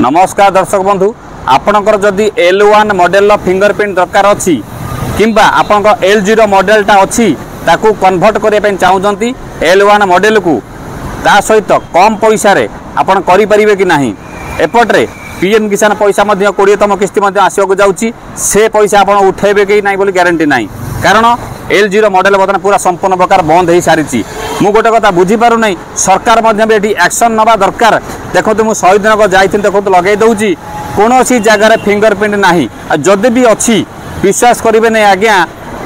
नमस्कार दर्शक बंधु आपणकर जदि L1 मॉडल फिंगरप्रिंट दरकार अच्छी किंबा आपणकर L0 मॉडलटा अच्छी ताकू कन्वर्ट करने चाहूँगी L1 मॉडल को ता सहित कम पैसा रे आपन करि परिबे कि नाही। एपट्रे पीएम किसान पैसा 20तम किस्ती आसवाक जाऊँगी से पैसा आपन उठेबे कि नहीं बोली गारंटी नहीं कारण L0 मॉडल बर्तमान पूरा संपूर्ण प्रकार बंद हो सारी। मु गोटे कथा बुझीपार नहीं सरकार ये एक्शन नवा दरकार। देखो मुझे 100 दिन जाइए देखो लगे दूसरी कौन जगार फिंगरप्रिंट ना जदि भी अच्छी विश्वास करेंगे नहीं आज्ञा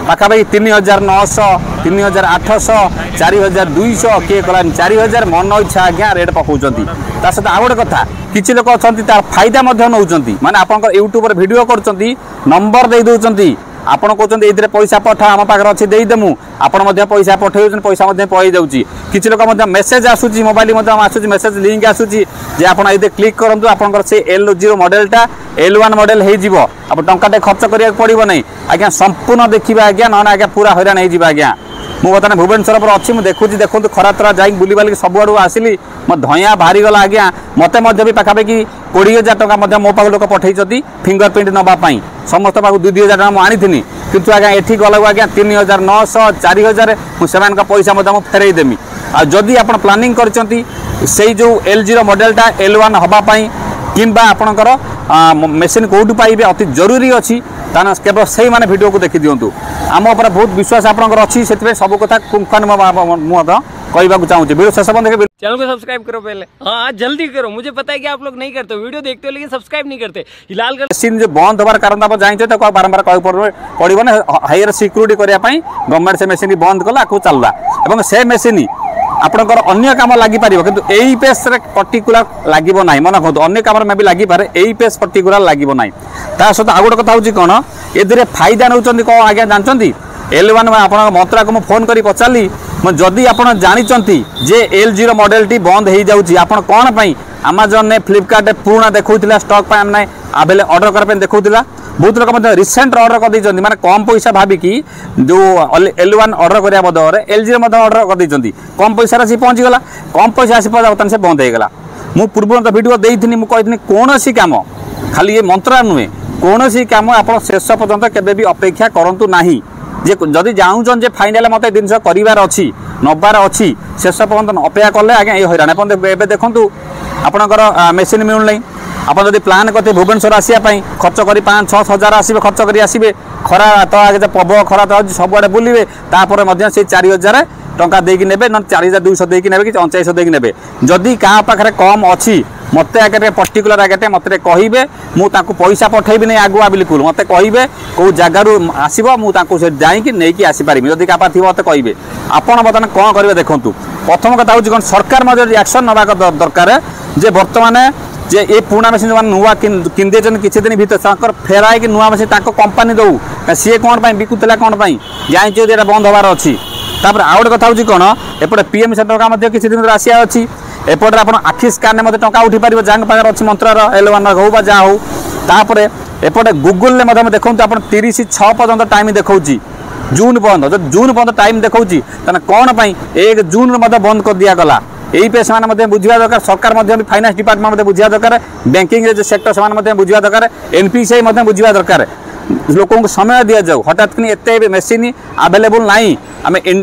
पाखापाखि 3900 3800 4200 किए कला 4000 मन इच्छा आज्ञा रेट पकाउं सहित आउ गोटे कथा किसी लोक अच्छा तार फायदा नौ माने आप यूट्यूब वीडियो कर नंबर दे दौरान आपड़ कहते ये पैसा पठा आम पाखे अच्छे देदेमु आपड़ पैसा पठे पैसा पई जाऊँगी किसी लोक मेसेज आसूँ मोबाइल आसूँ मेसेज लिंक आसूँ आप क्लिक करूँ आप L0 मॉडलटा L1 मॉडल हो टाटे खर्च करा पड़ो नहीं आज्ञा संपूर्ण देखा आज्ञा ना आज्ञा पूरा हैरान हो आज्ञा। मुझे बर्तमान भुवनेश्वर अच्छी मुझे देखूँ खरा तरा जा बुली बालिक सबुआड़ आसिली मो धईया बाहरी गला आज्ञा मत भी पाखापाखि 20,000 टका मो पाख लोक पठे फिंगरप्रिंट नापी समस्त पाक 2,000 टका मुझे आनी किंतु आज्ञा एठी गला आज्ञा 3,900 4,000 मुझे पैसा फेरई देमी। जदि आप प्लानिंग करचंती से जो L0 मॉडलटा L1 हवापाई किंबा आपणकर मेसीन कौटू पाइबे अति जरूरी अच्छी ताना केवल से माने वीडियो को देखी दिंतु आम उपर बहुत विश्वास आपनकर अच्छी से सब कथा मुझे कहवाक चाहूँगी। वीडियो शेष देखे चैनल को सब्सक्राइब करो पहले, हाँ जल्दी करो। मुझे पता है कि आप लोग नहीं करते, वीडियो देखते हो लेकिन सब्सक्राइब नहीं करते। हिलाल कर मशीन जो बंद होबार कारण आप जाइए तो बारंबार कह पड़ो ना हायर सिक्यूरीटी करने गवर्नमेंट से मेसीन बंद कला चलला और से मेसीन आपंकर अन्य कम लगिपार कि यही पेस पर्टिकुलर लगे ना मन कहूँ अन्य कम में भी लगिपारे यही पेस पर्टिकुलर लगे ना। ता सहित आउ गोटे कथा हूँ कौन ए फायदा नौ कौन आज्ञा जानते L1 आप मंत्रा को फोन कर पचारि जदि आप जानते जे L0 मॉडल टी बंद हो जाऊँगी आप कौन पाई Amazon ने फ्लिपकार्ट पुराना देखा स्टॉक मैंने आवेले ऑर्डर करने देखा बहुत लोग रिसेंट ऑर्डर कर देते माने कम पैसा भाविकी जो L1 ऑर्डर करने बदल L0 ऑर्डर कर देते कम पैसा सी पहुँची गला कम पैसा आसी बर्तमान से बंद होगा। मुझे पूर्व वीडियो देती मुझे कौन कम खाली ये मंत्रा नुहे कौन कम आप शेष पर्यंत केबे अपेक्षा करूँ ना जे जदि जाऊँचन जे फाइनाल मत जिन करार अच्छी नबार अच्छी शेष पर्यटन अपेक्षा कले आज्ञा ये हैरान एवं देखूँ आपणकर मेसीन मिलूना आप जब प्लान करते भुवनेश्वर आसापी खर्च कर 5-6 हजार आसवे खर्च कर आसवे खरा तो आगे प्रबल खरा तो सबुआड़े बुलवे तापर से 4,000 टंका देकी नेबे न 4,200 देकी नेबे कि 4900 देकी नेबे जदि क्या पाखे कम अच्छी मत आगे पर्टिकुलर आगे मत कहे मुझे पैसा पठेबी नहीं आगुआ बिल्कुल मत कहे कौ जगार आसो मुझे जाकि नहीं आसीपारि जदि क्या थी मत कहे आपड़ बर्तमान कौन करेंगे देखूँ। प्रथम कथा हूँ कौन सरकार एक्शन नवा दरकार जे बर्तमान जे ये पुराना मेसीन जो नुआ किंदे किसी दिन भर फेराए कि नुआ मेसीन कंपानी दौ सी कौन बिकुला कौन जाइए बंद हबार अच्छी। तापर आउ गोटे कथा हूँ कौन एपटे पीएम टका किसी दिन आसिया अच्छी एपटे आप आखि स्कान में टका उठी पार जहाँ पाखे अच्छी मंत्रार L1 हो जहाँ हो तापर एपटे गूगल में देखो आप 30/6 पर्यंत टाइम देखा जून पर्यंत जो जून पर्यंत टाइम देखा कौन 1 जून बंद कर दिगला यही पे से बुझा दरकार सरकार फाइनान्स डिपार्टमेंट बुझा दरकार बैंकिंग सेक्टर से बुझा दरकार NPCI बुझा दरकार लोक समय दि जाऊ हठात कि एत मेसीन आवेलेबल नाई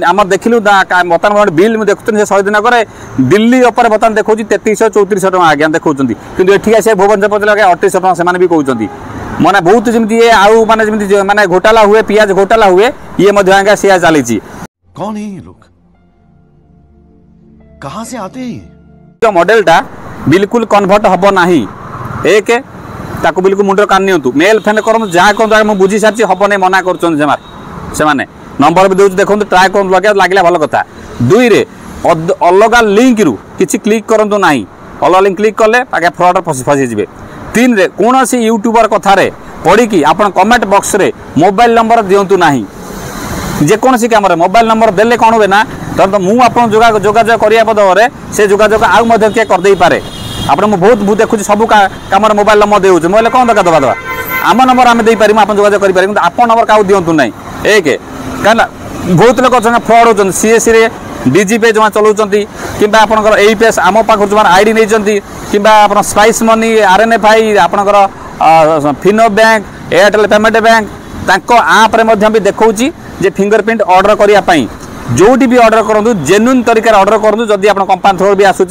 आम देखिलु बर्तमान बिल देखुन 100 दिन करे दिल्ली उपर बर्तमान देखा 3300-3400 टका आज्ञा देखा कि ये आसे भुवनेश्वर पहुँचल 3800 टका से भी कहते माने बहुत जमी ये आउ माने घोटाला हुए पियाज घोटाला हुए ये आज्ञा से चली। कौन है ये लोग, कहां से आते हैं? मॉडलटा बिल्कुल कन्वर्ट हम ना एक ताको बिल्कुल मुंडर कान नियंतु मेल फेल कर जहाँ कहूँ मुझे बुझी सारी हम नहीं मना कर नंबर भी दूसरी देखो ट्राए कर लगे लगे भल कथा। 2 रे अलग लिंक रु किसी क्लिक करूँ ना अलग लिंक क्लिक कले आगे फ्रड फसी जी। 3 रे कौन सी यूट्यूबर कथार पढ़ी आप कमेंट बॉक्स रे मोबाइल नंबर दिंतु ना जेकोसी कम मोबाइल नंबर देले कौन हुए ना तो मुझे जोगाजोग करने बदल से जोगाजोग आउ किए करदे पारे आप बहुत देखुँ सब कम मोबाइल नंबर देउछ मोबाइल कौन दरकार दवा आम नंबर आम देपार आप जोगाजोग करें आप नंबर क्या दिंतु ना एक कहीं बहुत लोग अच्छा फ्रड होती सीएससी रे डीजीपे जो चलाउछंती किंबा आपनकर एईपीएस आम पाखर जो आईडी नहीं किंबा आप स्पाइस मनी आरएनएफआई आपनकर Fino bank Airtel payment bank तांको आप रे मध्यम भी देखौची जे फिंगरप्रिंट ऑर्डर करिया पई जोटी भी ऑर्डर करूँ जेन्युइन तरीके ऑर्डर करूँ जदि आप कंपानी थ्रो भी आसूँ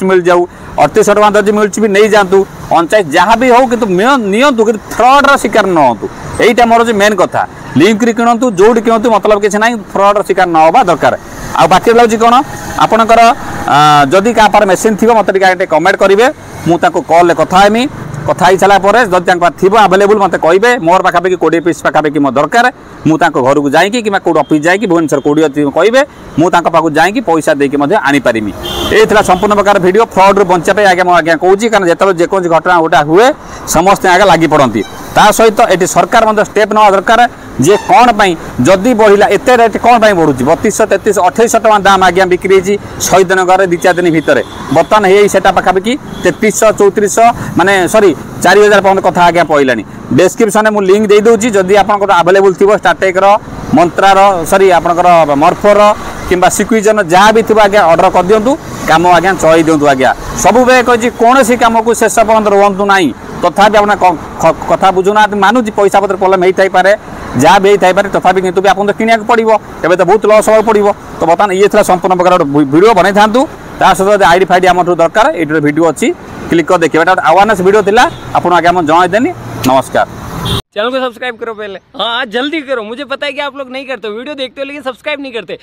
मिल जाऊ 38 टଙ୍କା जब मिलूँ भी नहीं जातु अंचायत जहाँ भी हो कि नियंतु कि फ्रड्र शिकार न हो यहीटा मोर जो मेन कथा लिंक किणतु जोटी किणतु मतलब किसी ना फ्रड्र शिकार न होगा दरकार आ बाकी रही कौन आपणकर जदि क्या मेसीन थी मतलब कमेंट करेंगे मुझे कॉल कथा हेमी कथा ही सारापर जब थी आवेलेबल मत कहे मोर पाखापाखि 20 पीस पाखापाखि मो दरकार मुझे घर को जाकि कि कौट अफिस् जाकि भुवनेश्वर कौटी अच्छी कहे मुझे पाखक जाकि पैसा देकी आनीपारि ये संपूर्ण प्रकार भिड फ्रड्रु बचापी आगे मुझे कहूँ कारण जो जेको घटना गोटा हुए समस्ते आगे लगी पड़ती ता सहित ये सरकार स्टेप ना दरकार जे कौन पाई जदि बढ़ला एत रेट कौन पाई बढ़ुची 3200 3300 2800 टଙ୍କା दाम आज्ञा बिक्री शहीदनगर 2-4 दिन भितर बर्तमान है पाखापाखि 3300 3400 माने सॉरी 4000 पर्यंत कथा आज्ञा पड़ला डिस्क्रिप्शन में लिंक दे दूची जदि आपंकर आवेलेबल थी स्टार्टेक्र मंत्रार सॉरी आपंकर मर्फोर किंबा सिक्विजन जहाँ भी थी आज्ञा ऑर्डर कर दिंतु कम आज्ञा चलई दिंतु आज्ञा सब बेले कही कौन कम को शेष पर्यंत रुहतु ना तथापि आप कथा बुझुना मानुची पैसा पत्र प्रॉब्लम होता है जहाँ भी होता है तथापि किंतु भी आपको किणा पड़ो एवं तो बहुत लॉस होगा पड़ो तो बर्तमान ये था संपूर्ण प्रकार वीडियो बनई था सहित आईडी फाइडी आम दरकार ये वीडियो अच्छी क्लिक कर देखिए अवेयरनेस वीडियो था आपको आगे हम जनईदेनी नमस्कार। चैनल को सब्सक्राइब करो पहले, हाँ जल्दी करो, मुझे पता है कि आप लोग नहीं करते, वीडियो देखते हो लेकिन सब्सक्राइब नहीं करते।